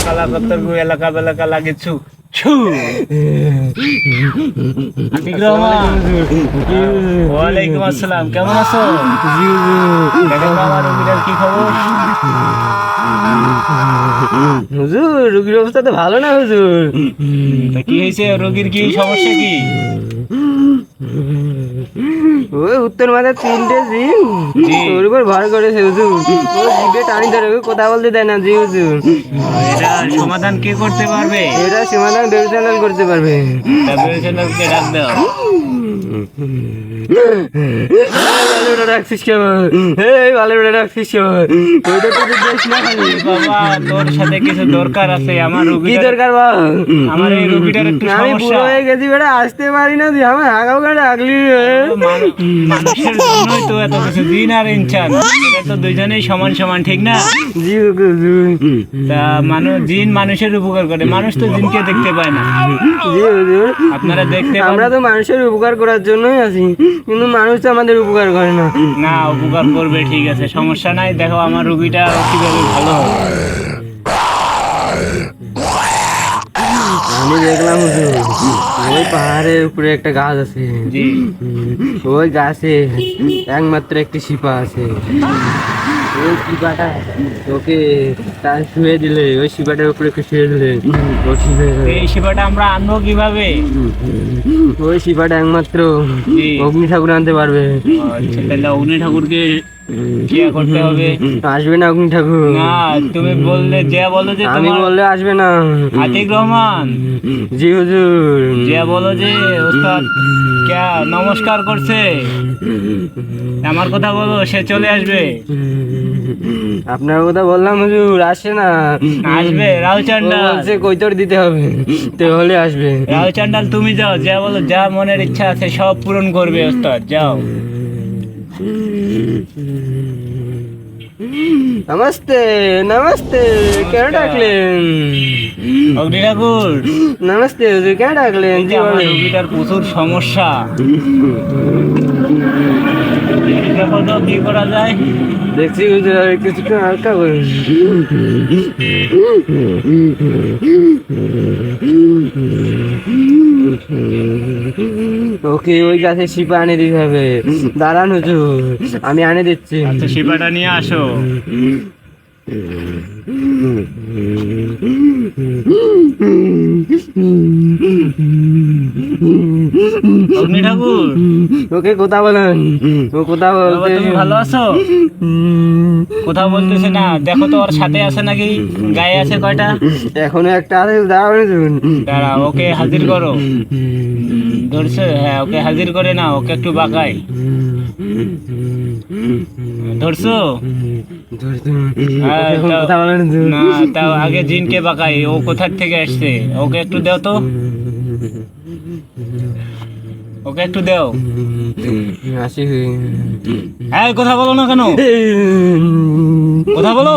কালা কত্তর গু এলাকা বেলাকা লাগে ছু ছু। আতিক রহমান, ওয়ালাইকুম আসসালাম, কেমন আছো? দেখো তো আমার রোগীটার কি খবর? হুজুর রোগীর অবস্থা তো ভালো না হুজুর। তা কি হয়েছে, রোগীর কি সমস্যা কি? ওই উত্তর মাথায় 3টে জিন জি। ওর উপর ভর করেছে হুজুর। ও জিভে টানি ধরে ওকে কথা বলতে দেয় না। জি হুজুর, এটা সমাধান কে করতে পারবে? এটা সমাধান ব্যবসাদান করতে পারবে। তা বিবেচনাকে ডাক দাও। ভালো রাখছিস কেমন? এই ভালো রাখছিস কেমন? ওইটা তো দেখিস না খালি। বাবা, তোর সাথে কিছু দরকার আছে। আমার কি রোগীটার, দরকার বল? আমার এই রোগীটার একটু আমি সমস্যা। বুড়ো হয়ে গেছি বেটা, আসতে পারি না। তুই আমার হাগাও কাটে আগলি। মানুষের জন্যই তো এত কিছু, দিন আর ইনসান এটা তো দুইজনেই সমান সমান, ঠিক না? জি হুজুর, তা জিন মানুষের উপকার করে, মানুষ তো জিনকে দেখতে পায় না। জি হুজুর। আপনারা দেখতে আমরা তো মানুষের উপকার করার জন্যই আছি, কিন্তু মানুষ তো আমাদের উপকার করে না। না, উপকার করবে, ঠিক আছে, সমস্যা নাই। দেখো আমার রোগীটা কিভাবে ভালো হবে। আমি দেখলাম হুজুর, ওই পাহাড়ের উপরে একটা গাছ আছে। জি। ওই গাছে একমাত্র একটি শিপা আছে। ওই শিপাটা ওকে তার শুয়ে দিলে, ওই শিপাটার উপরে একটু শুয়ে দিলে ও ঠিক হয়ে যাবে। এই সেবাটা আমরা আনবো কিভাবে? ওই শিপাটা একমাত্র জি। অগ্নি ঠাকুর আনতে পারবে। আচ্ছা, তাহলে অগ্নি ঠাকুরকে কি করতে হবে? আসবে না অগ্নি ঠাকুর? না, তুমি বললে যে বলো যে আমি তোমার বললে আসবে না। আতিক রহমান, জি হুজুর। যে বলো যে ওস্তাদ ক্যা নমস্কার করছে, আমার কথা বলো, সে চলে আসবে। আপনার কথা বললাম হুজুর, আসে না। আসবে রাও ও চান্ডাল, বলছে কৈতর দিতে হবে, তাহলে আসবে। রাও চান্ডাল, তুমি যাও, যা বলো, যা মনের ইচ্ছা আছে সব পূরণ করবে ওস্তাদ, যাও। নমস্তে নমস্তে, কেন ডাকলেন? অগ্নি ঠাকুর, নমস্তে হুজুর, কেন ডাকলেন? জি আমার বলেন। রোগীটার প্রচুর সমস্যা, দেখো তো কি করা যায়। দেখছি হুজুর, আর কিছুক্ষণ হালকা করুন। ওকে ওই গাছের শিপা আনে দিতে হবে। দাঁড়ান হুজুর, আমি আনে দিচ্ছি। আচ্ছা, শিপাটা নিয়ে আসো। অগ্নি ঠাকুর, ওকে কথা বলেন। ও কথা বাবা, বলতে তুমি ভালো আছো? কোথাও বলতেছে না, দেখো তো ওর সাথে আছে নাকি, গায়ে আছে কয়টা? এখনো একটা আছে, দাঁড়াবেন। দাঁড়া, ওকে হাজির করো। ধরছে? হ্যাঁ, ওকে হাজির করে না, ওকে একটু বাঁকাই। ধরছো? হ্যাঁ, কথা বলেন। না, তাও আগে জিনকে বাঁকাই, ও কোথার থেকে আসছে, ওকে একটু দাও তো, ওকে একটু দাও। আসি। হ্যাঁ, কথা বলো না কেন? কথা বলো,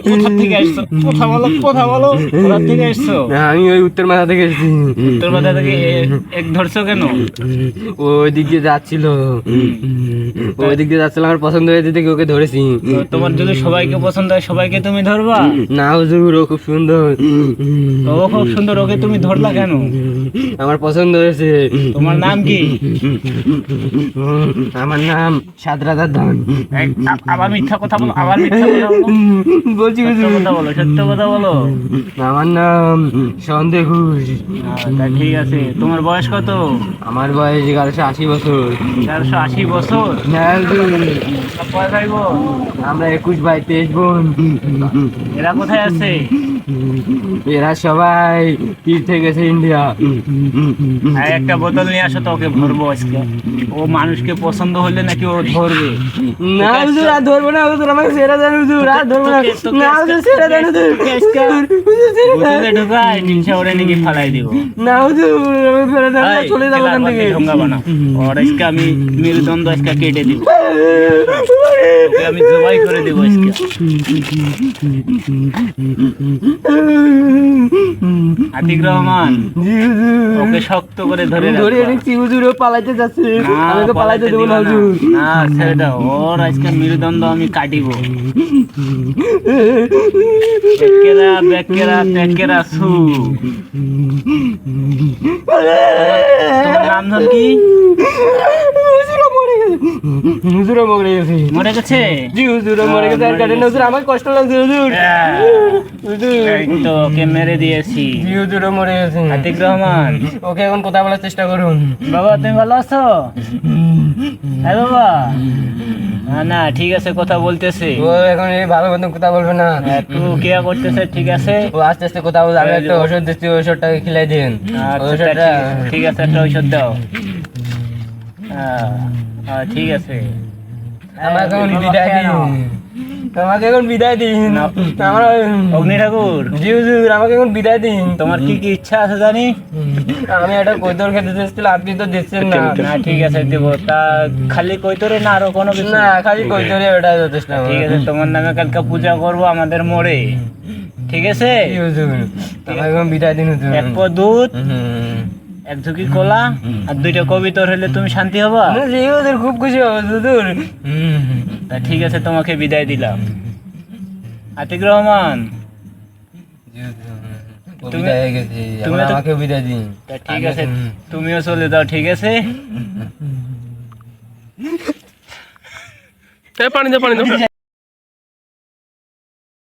কোথা থেকে আসছো? কথা বলো, কথা বলো, কোথা থেকে আসছো? আমি ওই উত্তর মাথা থেকে এসেছি। তোর মাথা থেকে এক ধরছো কেন? ওই দিক দিয়ে যাচ্ছিল, ওই দিক দিয়ে যাচ্ছিল, আমার পছন্দ হয়েছে দেখে ওকে ধরেছি। তো তোমার যদি সবাইকে পছন্দ হয়, সবাইকে তুমি ধরবা? না হুজুর, ও খুব সুন্দর। তো ও খুব সুন্দর, ওকে তুমি ধরলা কেন? আমার পছন্দ হয়েছে। তোমার নাম কি? আমার নাম সাদরাদার ধন। আবার মিথ্যা কথা বলো, আবার মিথ্যা কথা বলো, বলছি সত্য হুজুর, কথা বলো, সত্য কথা বলো। আমার নাম সন্দেহ ঘোষ। তা ঠিক আছে, তোমার বয়স কত? আমার বয়স 1180 বছর। 480 বছর? হ্যাঁ হুজুর, কয় ভাই বোন? আমরা 21 ভাই 23 বোন। এরা কোথায় আছে? এরা সবাই তীর্থে গেছে ইন্ডিয়া। আর একটা বোতল নিয়ে আসো তো, ওকে ধরবো আজকে। ও মানুষকে পছন্দ হলে নাকি ও ধরবে। না হুজুর, আর ধরবো না হুজুর, আমাকে ছেড়ে দেন হুজুর, আর ধরবো না। না হুজুর, ছেড়ে দেন হুজুর। হুজুর, ছেড়ে দেন। বোতলে ঢুকায় তিনশো ওরে নাকি ফালাই দিব। না হুজুর, আমাকে ছেড়ে দেন, এই, চলে যাবো এখান থেকে। ঢঙ্গা বানা, ওর আজকে আমি মেরুদণ্ড আজকে কেটে দিব, ওকে আমি জবাই করে দেবো আজকে। আতিক রহমান, জি হুজুর। ওকে শক্ত করে ধরে ধরে রাখবা। রেখেছি হুজুর, ও পালাইতে যাচ্ছে, না, আমি তো পালাইতে দেবো না দিবা হুজুর। না, ছেড়ে দাও, ওর আজকে মেরুদণ্ড আমি কাটিব। বেকেরা বেকেরা টেকেরা সু। তোমার নাম ধর কি? হুজুরও মরে গেছে, হুজুরও মরে গেছে। মরে গেছে? জি হুজুরও মরে গেছে, আর কাটে না হুজুর, আমার কষ্ট লাগছে হুজুর। হুজুর, এই তো ওকে মেরে দিয়েছি। জি হুজুরও মরে গেছে। আতিক রহমান, ওকে এখন কথা বলার চেষ্টা করুন। বাবা তুমি ভালো আছো? হ্যাঁ বাবা। না ঠিক আছে, কথা বলতেছে, ও এখন এই ভালো মতন কথা বলবে না, একটু কেয়া করতেছে, ঠিক আছে। ও আস্তে আস্তে কথা বলবে। আমি একটা ওষুধ দিচ্ছি, ওষুধটাকে খিলাই দিন। আচ্ছা, ওষুধটা ঠিক আছে, একটা ঔষধ দাও। ঠিক আছে। আমাকে এখন বিদায় দিন, আমাকে এখন বিদায় দিন। না। আমার অগ্নি ঠাকুর, জি হুজুর, আমাকে এখন বিদায় দিন। তোমার কি কি ইচ্ছা আছে জানি? আমি একটা কৈতর খেতে চেয়েছিলাম, আপনি তো দিচ্ছেন না। না ঠিক আছে, দেব। তা খালি কৈতরে না আরো কোনো কিছু? না, খালি কৈতরে, ওটা যথেষ্ট আমার। ঠিক আছে, তোমার নামে কালকে পূজা করবো আমাদের মোড়ে, ঠিক আছে? জি হুজুর, আমাকে এখন বিদায় দিন হুজুর। এক পো দুধ, হুম। এক ঝুঁকি কলা আর 2টা কবিতর হলে তুমি শান্তি হবা? জি হুজুর, খুব খুশি হব হুজুর। তা ঠিক আছে, তোমাকে বিদায় দিলাম। আতিক রহমান, জি হুজুর, ও তুমি- বিদায় হয়ে গেছে, তুমি এখন তো- আমাকে বিদায় দিন। তা ঠিক আমি আছে, এখন- তুমিও চলে যাও, ঠিক আছে? পানি দাও, পানি দাও।